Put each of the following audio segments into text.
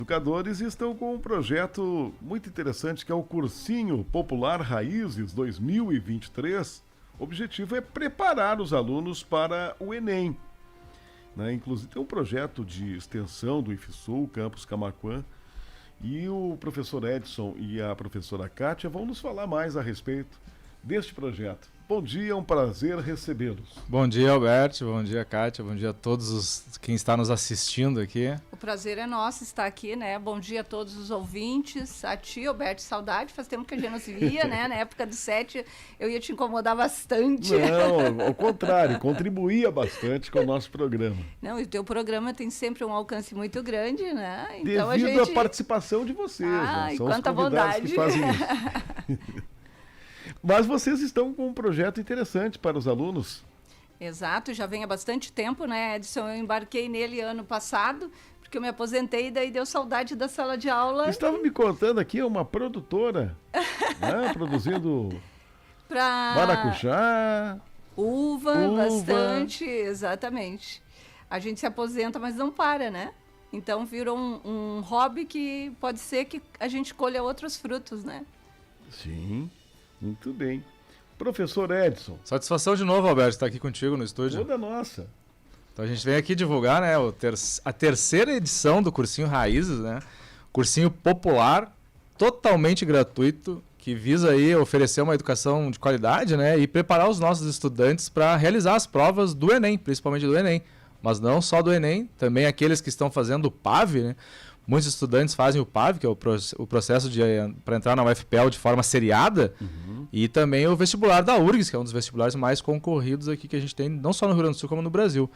educadores estão com um projeto muito interessante que é o Cursinho Popular Raízes 2023. O objetivo é preparar os alunos para o Enem. Né? Inclusive tem um projeto de extensão do IFSU, Campus Camaquã, e o professor Edson e a professora Kátia vão nos falar mais a respeito deste projeto. Bom dia, é um prazer recebê-los. Bom dia, Alberto, bom dia, Kátia, bom dia a quem está nos assistindo aqui. O prazer é nosso estar aqui, né? Bom dia a todos os ouvintes, a ti, Alberto, saudade, faz tempo que a gente não se via, né? Na época do 7 eu ia te incomodar bastante. Não, ao contrário, contribuía bastante com o nosso programa. Não, e o teu programa tem sempre um alcance muito grande, né? Então Devido à participação de vocês, né? São os convidados que fazem isso. Mas vocês estão com um projeto interessante para os alunos. Exato, já vem há bastante tempo, né, Edson? Eu embarquei nele ano passado, porque eu me aposentei e daí deu saudade da sala de aula. Estava me contando aqui, uma produtora, né, produzindo maracujá, uva, bastante, exatamente. A gente se aposenta, mas não para, né? Então virou um hobby que pode ser que a gente colha outros frutos, né? Sim. Muito bem. Professor Edson. Satisfação de novo, Alberto, estar aqui contigo no estúdio. Toda nossa. Então a gente vem aqui divulgar, né, a terceira edição do Cursinho Raízes, né? Cursinho popular, totalmente gratuito, que visa aí oferecer uma educação de qualidade, né, e preparar os nossos estudantes para realizar as provas do Enem, principalmente do Enem. Mas não só do Enem, também aqueles que estão fazendo o PAV, né? Muitos estudantes fazem o PAV, que é o processo para entrar na UFPEL de forma seriada, e também o vestibular da URGS, que é um dos vestibulares mais concorridos aqui que a gente tem, não só no Rio Grande do Sul, como no Brasil.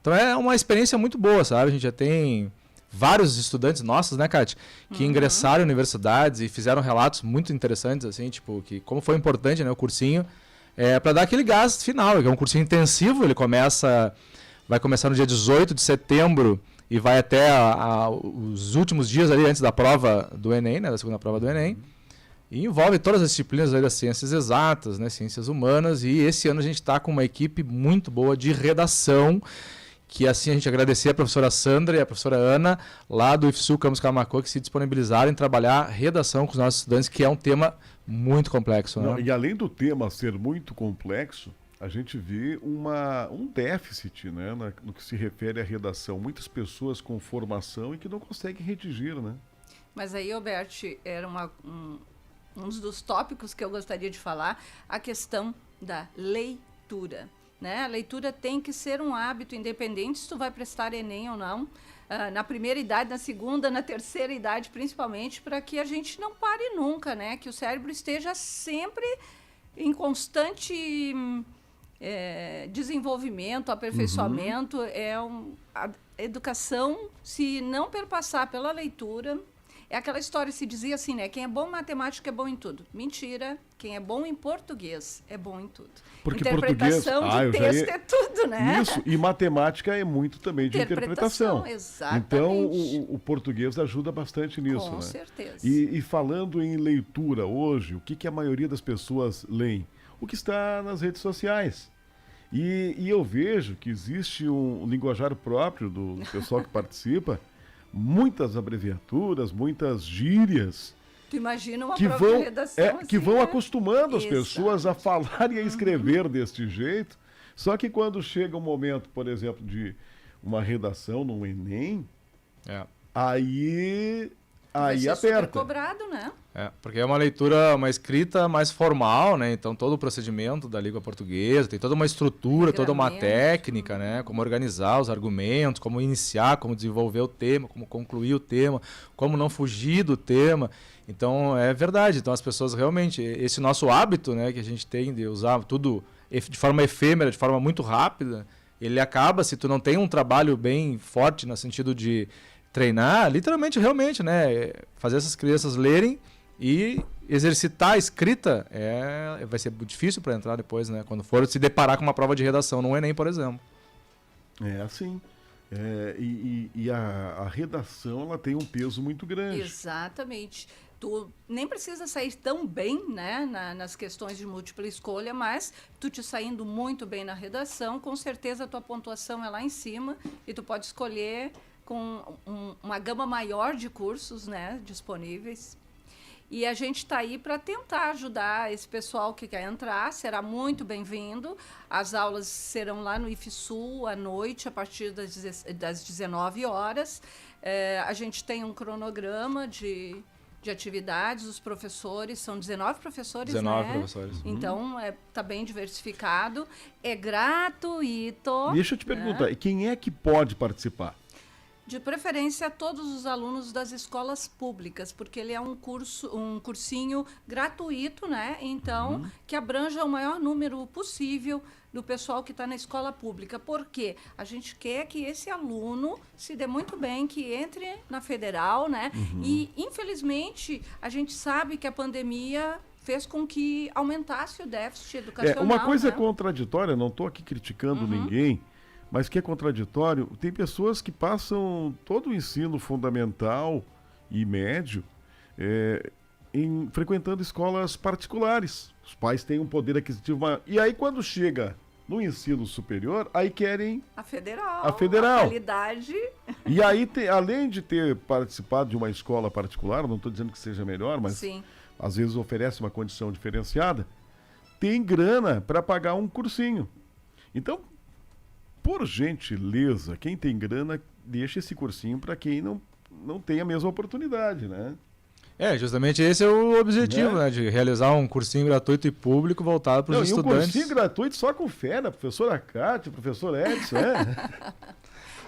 Então é uma experiência muito boa, sabe? A gente já tem vários estudantes nossos, né, Kátia, que ingressaram em universidades e fizeram relatos muito interessantes, assim, tipo, que como foi importante, né, o cursinho, para dar aquele gás final, que é um cursinho intensivo, vai começar no dia 18 de setembro, e vai até os últimos dias ali antes da prova do Enem, né, da segunda prova do Enem, e envolve todas as disciplinas aí das ciências exatas, né, ciências humanas, e esse ano a gente está com uma equipe muito boa de redação, que assim a gente agradecer a professora Sandra e a professora Ana, lá do IFSU Campus Camaquã, que se disponibilizaram em trabalhar redação com os nossos estudantes, que é um tema muito complexo. Né? Não, e além do tema ser muito complexo, a gente vê um déficit, né, no que se refere à redação. Muitas pessoas com formação e que não conseguem redigir, né? Mas aí, Alberto, era um dos tópicos que eu gostaria de falar, a questão da leitura. Né? A leitura tem que ser um hábito independente se tu vai prestar Enem ou não, na primeira idade, na segunda, na terceira idade, principalmente, para que a gente não pare nunca, né? Que o cérebro esteja sempre em constante desenvolvimento, aperfeiçoamento. A educação, se não perpassar pela leitura, é aquela história, se dizia assim, né? Quem é bom em matemática é bom em tudo. Mentira. Quem é bom em português é bom em tudo. Porque interpretação de texto é tudo, né? Isso, e matemática é muito também de interpretação. Exatamente. Então, o português ajuda bastante nisso, Com né? certeza. E falando em leitura hoje, o que a maioria das pessoas leem? O que está nas redes sociais. E eu vejo que existe um linguajar próprio do pessoal que participa, muitas abreviaturas, muitas gírias. Tu imagina uma prova de redação que vão acostumando as Exato. pessoas a falar e a escrever deste jeito. Só que quando chega um momento, por exemplo, de uma redação no Enem, aí aperta. Cobrado, né? Porque é uma leitura, uma escrita mais formal, né? Então todo o procedimento da língua portuguesa, tem toda uma estrutura, toda uma técnica, né? Como organizar os argumentos, como iniciar, como desenvolver o tema, como concluir o tema, como não fugir do tema. Então é verdade, então as pessoas realmente, esse nosso hábito, né, que a gente tem de usar tudo de forma efêmera, de forma muito rápida, ele acaba, se tu não tem um trabalho bem forte no sentido de treinar, literalmente, realmente, né? Fazer essas crianças lerem e exercitar a escrita vai ser difícil para entrar depois, né? Quando for se deparar com uma prova de redação no Enem, por exemplo. É assim. E a redação, ela tem um peso muito grande. Exatamente. Tu nem precisa sair tão bem, né, nas questões de múltipla escolha, mas tu te saindo muito bem na redação, com certeza a tua pontuação é lá em cima e tu pode escolher com uma gama maior de cursos, né, disponíveis. E a gente está aí para tentar ajudar esse pessoal que quer entrar, será muito bem-vindo. As aulas serão lá no IFSU à noite, a partir das 19 horas. A gente tem um cronograma de atividades, os professores, são 19 professores, 19 né? professores. Então, está bem diversificado, é gratuito. Deixa eu te perguntar, e quem é que pode participar? De preferência, todos os alunos das escolas públicas, porque ele é um cursinho gratuito, né? Então, que abranja o maior número possível do pessoal que está na escola pública. Por quê? A gente quer que esse aluno se dê muito bem, que entre na federal, né? E, infelizmente, a gente sabe que a pandemia fez com que aumentasse o déficit educacional. Uma coisa né? contraditória, não estou aqui criticando ninguém, mas que é contraditório, tem pessoas que passam todo o ensino fundamental e médio frequentando escolas particulares. Os pais têm um poder aquisitivo maior. E aí, quando chega no ensino superior, aí querem A federal. a federal. A qualidade. E aí, além de ter participado de uma escola particular, não estou dizendo que seja melhor, mas Sim. às vezes oferece uma condição diferenciada, tem grana para pagar um cursinho. Então, por gentileza, quem tem grana, deixa esse cursinho para quem não tem a mesma oportunidade, né? Justamente esse é o objetivo, né? De realizar um cursinho gratuito e público voltado para os estudantes. E um cursinho gratuito só com fera, professora Cátia, professor Edson,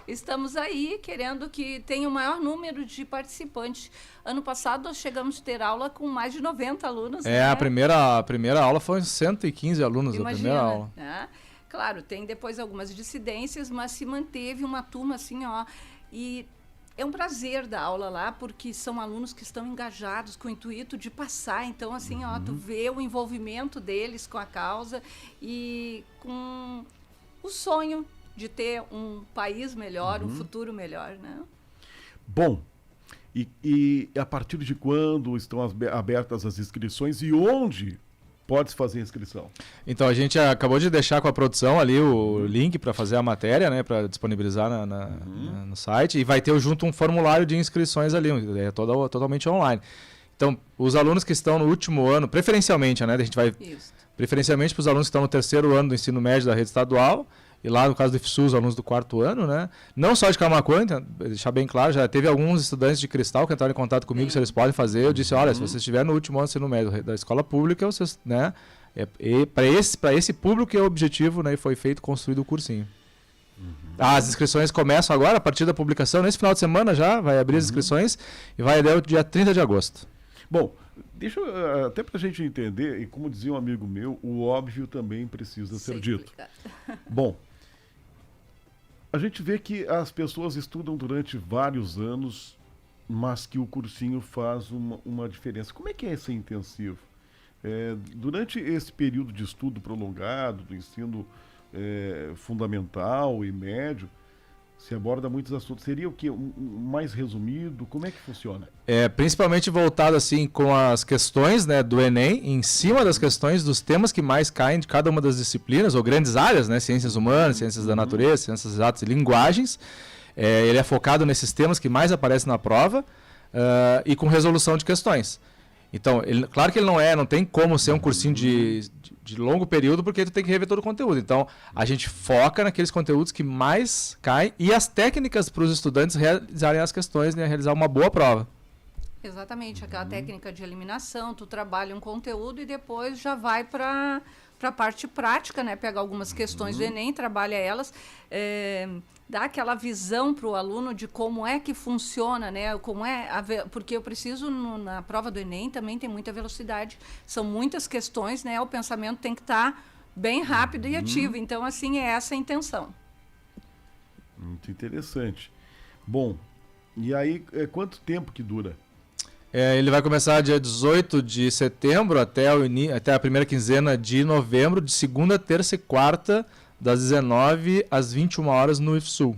Estamos aí querendo que tenha o maior número de participantes. Ano passado nós chegamos a ter aula com mais de 90 alunos. né? A primeira aula foi 115 alunos, a primeira aula. Né? Claro, tem depois algumas dissidências, mas se manteve uma turma assim, ó. E é um prazer dar aula lá, porque são alunos que estão engajados com o intuito de passar. Então, assim, ó, tu vê o envolvimento deles com a causa e com o sonho de ter um país melhor, um futuro melhor, né? Bom, e a partir de quando estão abertas as inscrições e onde pode fazer inscrição? Então, a gente acabou de deixar com a produção ali o link para fazer a matéria, né, para disponibilizar no site, e vai ter junto um formulário de inscrições ali, totalmente online. Então, os alunos que estão no último ano, preferencialmente, né, a gente vai preferencialmente para os alunos que estão no terceiro ano do ensino médio da rede estadual, e lá no caso do IFSU, os alunos do quarto ano, né? Não só de Camaquã, deixar bem claro, já teve alguns estudantes de Cristal que entraram em contato comigo se eles podem fazer. Eu disse, olha, se você estiver no último ano do ensino médio da escola pública, vocês, né? Para esse público que é o objetivo, né? E foi construído o cursinho. As inscrições começam agora, a partir da publicação, nesse final de semana já, vai abrir as inscrições e vai até o dia 30 de agosto. Bom, deixa até para a gente entender, e como dizia um amigo meu, o óbvio também precisa ser dito. Bom, a gente vê que as pessoas estudam durante vários anos, mas que o cursinho faz uma diferença. Como é que é esse intensivo? Durante esse período de estudo prolongado, do ensino fundamental e médio, se aborda muitos assuntos. Seria o quê? Mais resumido? Como é que funciona? Principalmente voltado assim com as questões, né, do Enem, em cima das questões dos temas que mais caem de cada uma das disciplinas, ou grandes áreas, né, ciências humanas, ciências da natureza, ciências exatas e linguagens. Ele é focado nesses temas que mais aparecem na prova e com resolução de questões. Então, claro que ele não tem como ser um cursinho de longo período, porque tu tem que rever todo o conteúdo. Então, a gente foca naqueles conteúdos que mais caem e as técnicas para os estudantes realizarem as questões, né, realizar uma boa prova. Exatamente, aquela técnica de eliminação, tu trabalha um conteúdo e depois já vai para a parte prática, né? Pega algumas questões do Enem, trabalha elas, dá aquela visão para o aluno de como é que funciona, né? Porque eu preciso, na prova do Enem, também tem muita velocidade, são muitas questões, né? O pensamento tem que estar bem rápido e ativo. Então, assim, é essa a intenção. Muito interessante. Bom, e aí, quanto tempo que dura? Ele vai começar dia 18 de setembro até a primeira quinzena de novembro, de segunda, terça e quarta, das 19 às 21 horas no IFSU.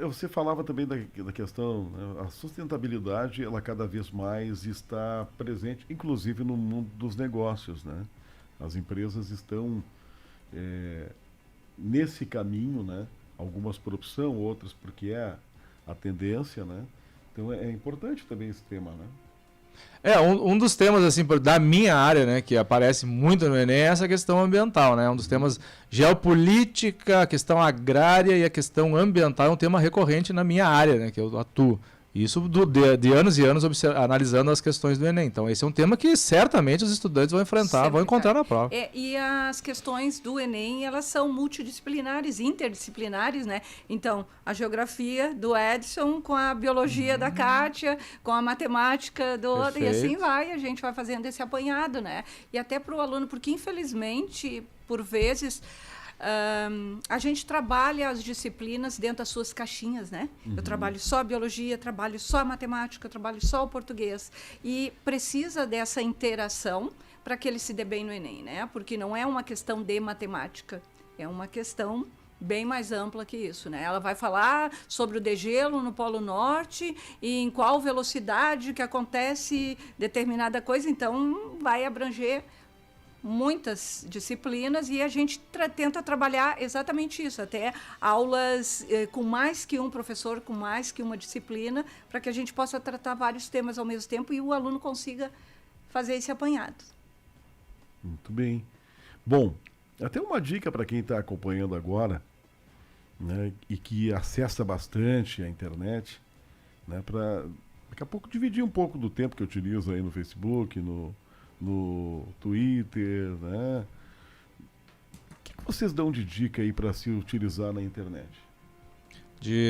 Você falava também da questão, né, a sustentabilidade, ela cada vez mais está presente, inclusive no mundo dos negócios, né? As empresas estão nesse caminho, né? algumas por opção, outras porque é a tendência, né? Então é importante também esse tema, né? Um dos temas, assim, da minha área, né, que aparece muito no Enem, é essa questão ambiental, né? Um dos temas geopolítica, a questão agrária e a questão ambiental é um tema recorrente na minha área, né, que eu atuo. Isso de anos e anos analisando as questões do Enem. Então, esse é um tema que certamente os estudantes vão enfrentar, vão encontrar na prova. E as questões do Enem, elas são multidisciplinares, interdisciplinares, né? Então, a geografia do Edson com a biologia da Kátia, com a matemática do outro, e assim vai, a gente vai fazendo esse apanhado, né? E até para o aluno, porque infelizmente, por vezes... a gente trabalha as disciplinas dentro das suas caixinhas, né? Eu trabalho só biologia, trabalho só matemática, trabalho só o português. E precisa dessa interação para que ele se dê bem no Enem, né? Porque não é uma questão de matemática, é uma questão bem mais ampla que isso, né? Ela vai falar sobre o degelo no Polo Norte e em qual velocidade que acontece determinada coisa, então vai abranger muitas disciplinas e a gente tenta trabalhar exatamente isso, até aulas com mais que um professor, com mais que uma disciplina, para que a gente possa tratar vários temas ao mesmo tempo e o aluno consiga fazer esse apanhado. Muito bem. Bom, até uma dica para quem está acompanhando agora, né, e que acessa bastante a internet, né, para daqui a pouco dividir um pouco do tempo que eu utilizo aí no Facebook, no Twitter, né? O que vocês dão de dica aí para se utilizar na internet?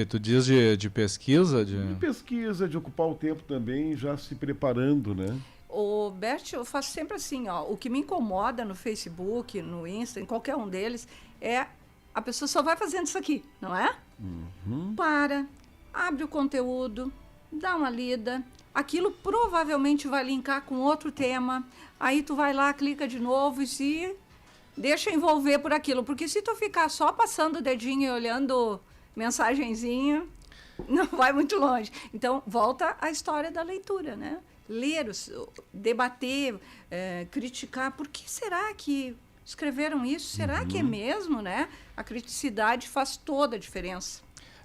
Tu diz de pesquisa? De pesquisa, de ocupar o tempo também, já se preparando, né? Ô, Bert, eu faço sempre assim, ó, o que me incomoda no Facebook, no Insta, em qualquer um deles, é a pessoa só vai fazendo isso aqui, não é? Abre o conteúdo, dá uma lida, aquilo provavelmente vai linkar com outro tema, aí tu vai lá, clica de novo e se deixa envolver por aquilo, porque se tu ficar só passando o dedinho e olhando mensagenzinha, não vai muito longe. Então, volta à história da leitura, né? Ler, debater, criticar, por que será que escreveram isso? Será que é mesmo, né? A criticidade faz toda a diferença.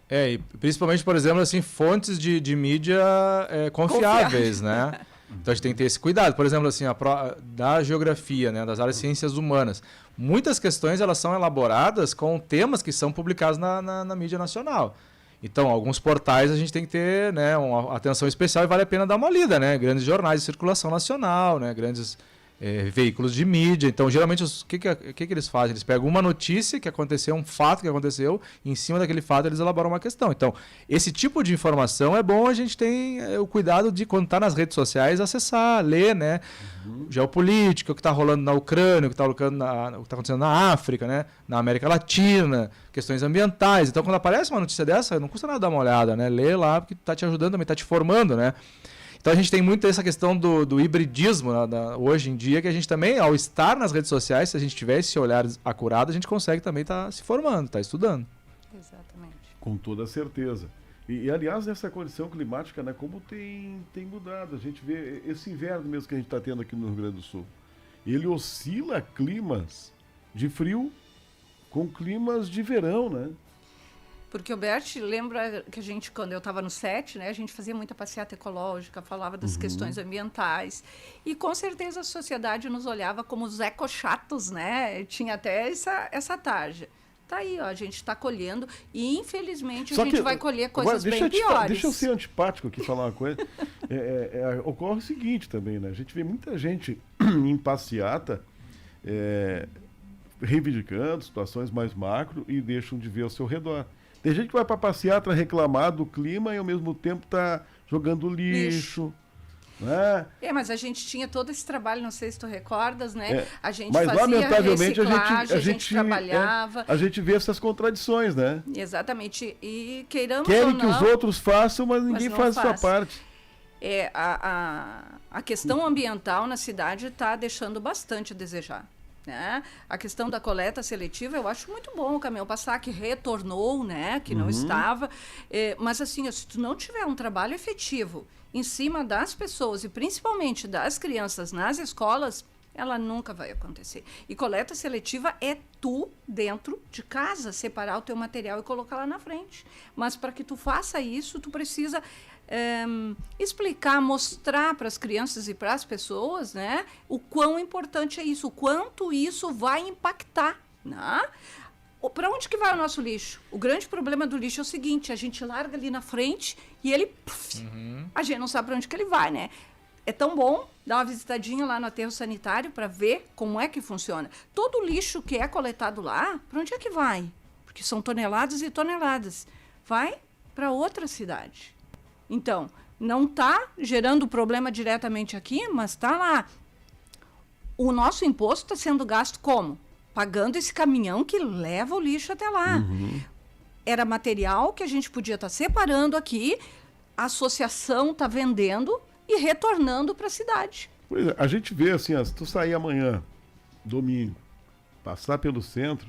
E principalmente, por exemplo, assim, fontes de mídia confiáveis, né? Então a gente tem que ter esse cuidado. Por exemplo, assim, da geografia, né, das áreas de ciências humanas. Muitas questões elas são elaboradas com temas que são publicados na mídia nacional. Então, alguns portais a gente tem que ter, né, uma atenção especial e vale a pena dar uma lida, né? Grandes jornais de circulação nacional, né? Grandes veículos de mídia. Então, geralmente, o que eles fazem? Eles pegam uma notícia que aconteceu, um fato que aconteceu, e em cima daquele fato eles elaboram uma questão. Então, esse tipo de informação é bom a gente ter o cuidado de, quando está nas redes sociais, acessar, ler, né? Geopolítica, o que está rolando na Ucrânia, o que está acontecendo na África, né? Na América Latina, questões ambientais. Então, quando aparece uma notícia dessa, não custa nada dar uma olhada, né? Lê lá, porque está te ajudando também, está te formando, né? Então a gente tem muito essa questão do hibridismo, né, hoje em dia, que a gente também, ao estar nas redes sociais, se a gente tiver esse olhar acurado, a gente consegue também estar se formando, estar estudando. Exatamente. Com toda certeza. E aliás, nessa condição climática, né, como tem mudado. A gente vê esse inverno mesmo que a gente está tendo aqui no Rio Grande do Sul. Ele oscila climas de frio com climas de verão, né? Porque o Bert lembra que a gente, quando eu estava no SET, né, a gente fazia muita passeata ecológica, falava das questões ambientais. E com certeza a sociedade nos olhava como os ecochatos, né? Tinha até essa tarja. Tá aí, ó, a gente está colhendo e infelizmente a gente vai colher coisas bem piores. Deixa eu ser antipático aqui e falar uma coisa. Ocorre o seguinte também, né? A gente vê muita gente em passeata reivindicando situações mais macro e deixam de ver ao seu redor. Tem gente que vai para passeata reclamar do clima e ao mesmo tempo tá jogando lixo. Né? Mas a gente tinha todo esse trabalho, não sei se tu recordas, né? A gente mas fazia lamentavelmente reciclagem, a gente trabalhava. A gente vê essas contradições, né? Exatamente. E queiramos Querem ou não, que os outros façam, mas ninguém faz a sua parte. A questão ambiental na cidade está deixando bastante a desejar. Né? A questão da coleta seletiva, eu acho muito bom o caminhão passar, que retornou, né? Que não estava. Mas assim, se tu não tiver um trabalho efetivo em cima das pessoas e principalmente das crianças nas escolas, ela nunca vai acontecer. E coleta seletiva é tu, dentro de casa, separar o teu material e colocar lá na frente. Mas para que tu faça isso, tu precisa explicar, mostrar para as crianças e para as pessoas, né, o quão importante é isso, o quanto isso vai impactar, né? Para onde que vai o nosso lixo? O grande problema do lixo é o seguinte, a gente larga ali na frente e ele... a gente não sabe para onde que ele vai, né? É tão bom dar uma visitadinha lá no aterro sanitário para ver como é que funciona. Todo o lixo que é coletado lá, para onde é que vai? Porque são toneladas e toneladas. Vai para outra cidade. Então, não está gerando problema diretamente aqui, mas está lá. O nosso imposto está sendo gasto como? Pagando esse caminhão que leva o lixo até lá. Era material que a gente podia estar separando aqui, a associação está vendendo e retornando para a cidade. Pois é, a gente vê assim, se tu sair amanhã, domingo, passar pelo centro,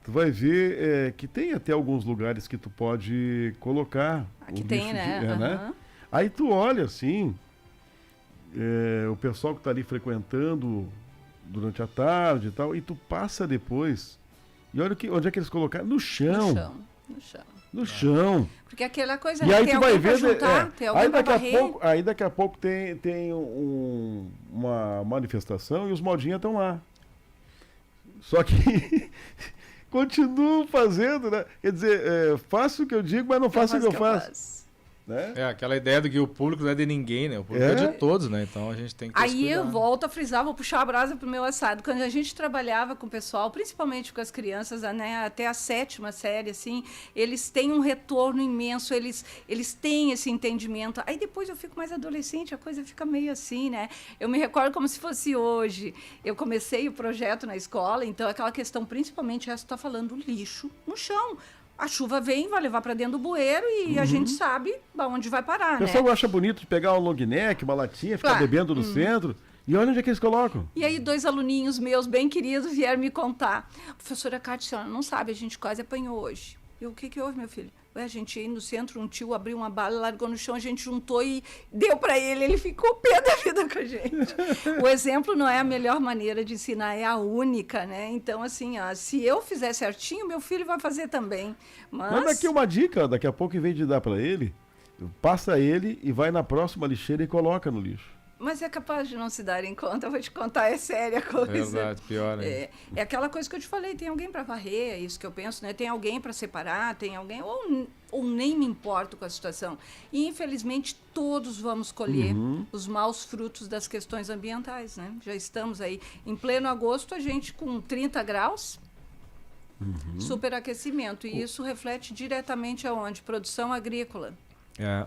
tu vai ver que tem até alguns lugares que tu pode colocar. Aqui tem, né? Né? Aí tu olha assim, o pessoal que está ali frequentando durante a tarde e tal, e tu passa depois e olha onde é que eles colocaram? No chão. No chão. No chão. Porque aquela coisa, E aí tem tu vai alguém para ver, juntar, tem alguém para varrer. aí daqui a pouco tem uma manifestação e os modinhas estão lá. Só que continuam fazendo, né? Quer dizer, faço o que eu digo, mas não faço o que eu faço. Né? Aquela ideia de que o público não é de ninguém, né? O público é de todos, né? Então a gente tem que ter Aí eu volto a frisar, vou puxar a brasa pro meu assado. Quando a gente trabalhava com o pessoal, principalmente com as crianças, né, até a 7ª série, assim, eles têm um retorno imenso, eles têm esse entendimento. Aí depois eu fico mais adolescente, a coisa fica meio assim, né? Eu me recordo como se fosse hoje. Eu comecei o projeto na escola, então aquela questão, principalmente essa que tu tá falando, lixo no chão. A chuva vem, vai levar para dentro do bueiro e a gente sabe onde vai parar, né? O pessoal acha bonito de pegar um long neck, uma latinha, ficar bebendo no centro. E olha onde é que eles colocam. E aí 2 aluninhos meus, bem queridos, vieram me contar. Professora Cátia, a senhora não sabe, a gente quase apanhou hoje. Eu, o que houve, meu filho? A gente ia no centro, um tio abriu uma bala, largou no chão, a gente juntou e deu para ele ficou pé da vida com a gente. O exemplo não é a melhor maneira de ensinar, é a única, né? Então, assim, se eu fizer certinho, meu filho vai fazer também. Mas aqui uma dica, daqui a pouco, em vez de dar para ele, passa ele e vai na próxima lixeira e coloca no lixo. Mas é capaz de não se darem conta, eu vou te contar, é séria a coisa. É verdade, pior, né? É aquela coisa que eu te falei, tem alguém para varrer, é isso que eu penso, né? Tem alguém para separar, tem alguém, ou nem me importo com a situação. E, infelizmente, todos vamos colher os maus frutos das questões ambientais, né? Já estamos aí, em pleno agosto, a gente com 30 graus, superaquecimento, e isso reflete diretamente aonde? Produção agrícola.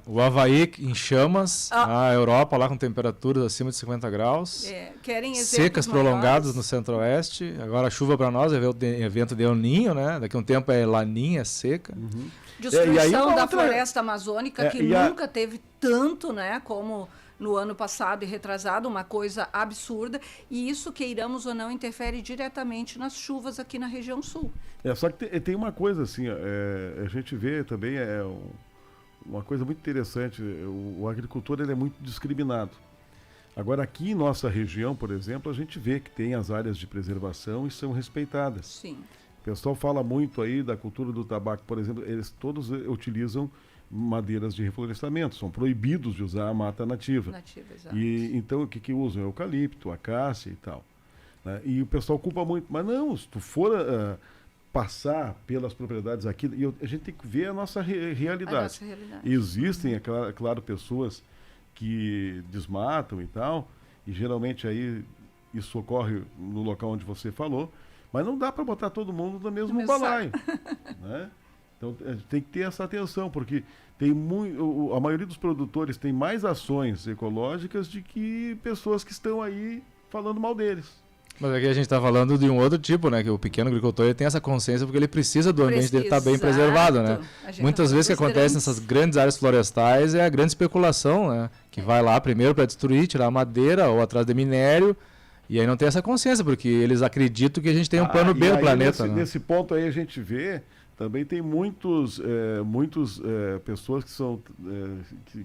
O Havaí em chamas, a Europa lá com temperaturas acima de 50 graus, querem secas prolongadas no centro-oeste, agora a chuva para nós é evento de El Niño, né? Daqui a um tempo é Laninha, seca. Destruição da floresta amazônica, que nunca teve tanto, né, como no ano passado e retrasado, uma coisa absurda, e isso, queiramos ou não, interfere diretamente nas chuvas aqui na região sul. Só que tem uma coisa assim, a gente vê também, uma coisa muito interessante, o agricultor ele é muito discriminado. Agora, aqui em nossa região, por exemplo, a gente vê que tem as áreas de preservação e são respeitadas. Sim. O pessoal fala muito aí da cultura do tabaco, por exemplo, eles todos utilizam madeiras de reflorestamento, são proibidos de usar a mata nativa. Exato. E então o que usam? Eucalipto, acácia e tal. Né? E o pessoal culpa muito, mas não, se tu for passar pelas propriedades aqui, a gente tem que ver a nossa realidade. A nossa realidade. Existem, é claro, pessoas que desmatam e tal, e geralmente aí isso ocorre no local onde você falou, mas não dá para botar todo mundo no mesmo balaio. Né? Então tem que ter essa atenção, porque a maioria dos produtores tem mais ações ecológicas do que pessoas que estão aí falando mal deles. Mas aqui a gente está falando de um outro tipo, né? Que o pequeno agricultor ele tem essa consciência porque ele precisa do ambiente dele estar bem preservado, né? Muitas vezes o que acontece nessas grandes áreas florestais é a grande especulação, né? Que vai lá primeiro para destruir, tirar a madeira ou atrás de minério, e aí não tem essa consciência, porque eles acreditam que a gente tem um plano B no planeta. Nesse ponto aí a gente vê, também tem muitas pessoas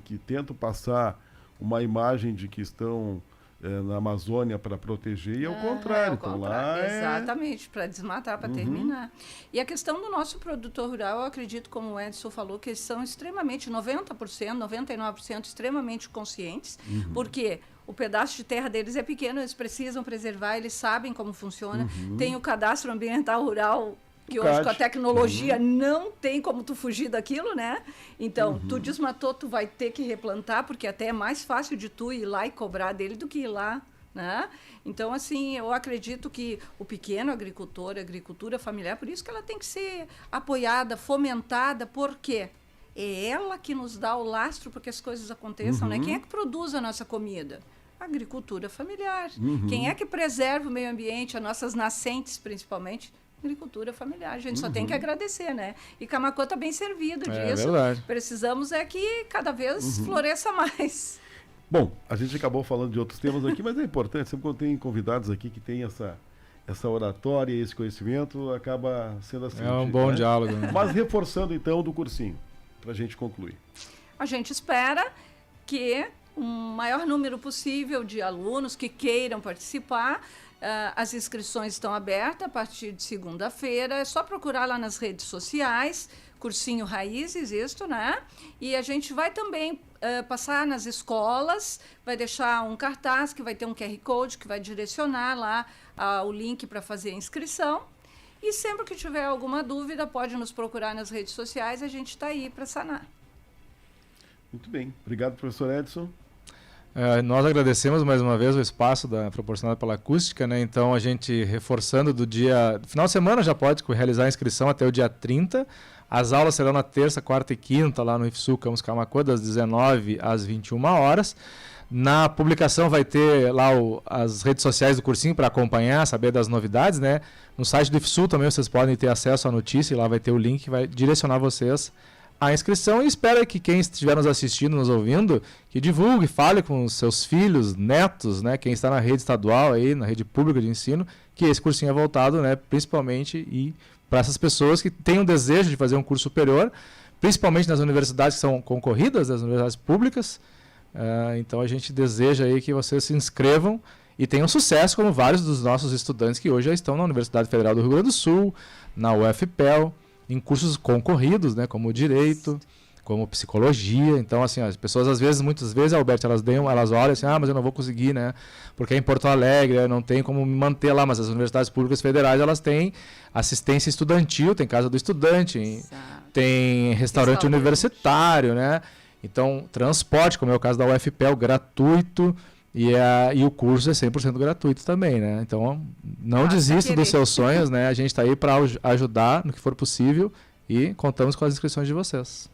que tentam passar uma imagem de que estão na Amazônia para proteger e ao contrário. Então lá exatamente, para desmatar, para terminar. E a questão do nosso produtor rural, eu acredito, como o Edson falou, que eles são extremamente, 90%, 99% extremamente conscientes, porque o pedaço de terra deles é pequeno, eles precisam preservar, eles sabem como funciona. Tem o cadastro ambiental rural, que hoje com a tecnologia não tem como tu fugir daquilo, né? Então, tu desmatou, tu vai ter que replantar, porque até é mais fácil de tu ir lá e cobrar dele do que ir lá, né? Então, assim, eu acredito que o pequeno agricultor, a agricultura familiar, por isso que ela tem que ser apoiada, fomentada, porque é ela que nos dá o lastro para que as coisas aconteçam, né? Quem é que produz a nossa comida? Agricultura familiar. Quem é que preserva o meio ambiente, as nossas nascentes, principalmente? Agricultura familiar. A gente só tem que agradecer, né? E Camaquã está bem servido disso. É verdade. Precisamos é que cada vez floresça mais. Bom, a gente acabou falando de outros temas aqui, mas é importante, sempre quando tem convidados aqui que tem essa oratória, esse conhecimento, acaba sendo assim. É um bom diálogo. Né? Mas reforçando então do cursinho, para a gente concluir. A gente espera que um maior número possível de alunos que queiram participar. As inscrições estão abertas a partir de segunda-feira. É só procurar lá nas redes sociais, Cursinho Raízes, né? E a gente vai também passar nas escolas, vai deixar um cartaz que vai ter um QR Code que vai direcionar lá o link para fazer a inscrição. E sempre que tiver alguma dúvida, pode nos procurar nas redes sociais, a gente está aí para sanar. Muito bem. Obrigado, professor Edson. Nós agradecemos mais uma vez o espaço proporcionado pela acústica, né? Então a gente reforçando do final de semana já pode realizar a inscrição até o dia 30. As aulas serão na terça, quarta e quinta lá no IFSU Campus Camaquã, das 19 às 21 horas. Na publicação vai ter lá as redes sociais do cursinho para acompanhar, saber das novidades, né? No site do IFSU também vocês podem ter acesso à notícia e lá vai ter o link que vai direcionar vocês a inscrição, e espero que quem estiver nos assistindo, nos ouvindo, que divulgue, fale com os seus filhos, netos, né, quem está na rede estadual, aí, na rede pública de ensino, que esse cursinho é voltado, né, principalmente para essas pessoas que têm o desejo de fazer um curso superior, principalmente nas universidades que são concorridas, nas universidades públicas. Então a gente deseja aí que vocês se inscrevam e tenham sucesso, como vários dos nossos estudantes que hoje já estão na Universidade Federal do Rio Grande do Sul, na UFPEL, em cursos concorridos, né, como direito, como psicologia. Então, assim, as pessoas muitas vezes, Alberto, elas olham assim, mas eu não vou conseguir, né, porque é em Porto Alegre, não tem como me manter lá, mas as universidades públicas federais, elas têm assistência estudantil, tem casa do estudante, tem restaurante universitário, né, então, transporte, como é o caso da UFPEL, gratuito, e o curso é 100% gratuito também, né? Então, não desista dos seus sonhos, né? A gente está aí para ajudar no que for possível e contamos com as inscrições de vocês.